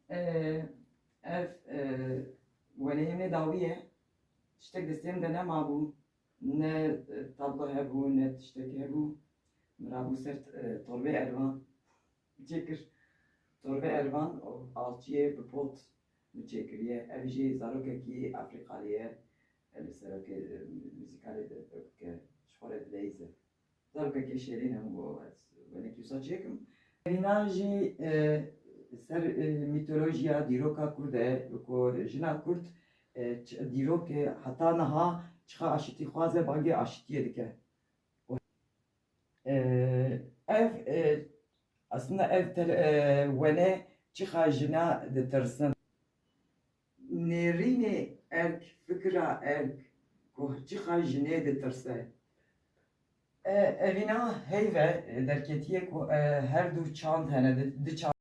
ev weneyine daviye tiştek destêm de nemabû ne tablo hebû ne tiştekî hebû mirabû ser torbê ervan çêkir torbê ervan alçiyê bi pot çêkiriye ev jî zarokekî Afrikalî ye li serokê muzîkalê de ji xwe re dileyîze zarokekî şêrîn hemû wenekî wisa çêkim evîna jî ser mîtolojiya dîroka Kurd e ku jina Kurd dîrokê heta niha çiqa aşitî xwaze bangê aşitiyê dike ev aslında ev wene çiqa jina ditirsin nêrînê erk fikra erk ku çiqa jinê ditirse evîna heyve derketiye ku her du çand hene di çand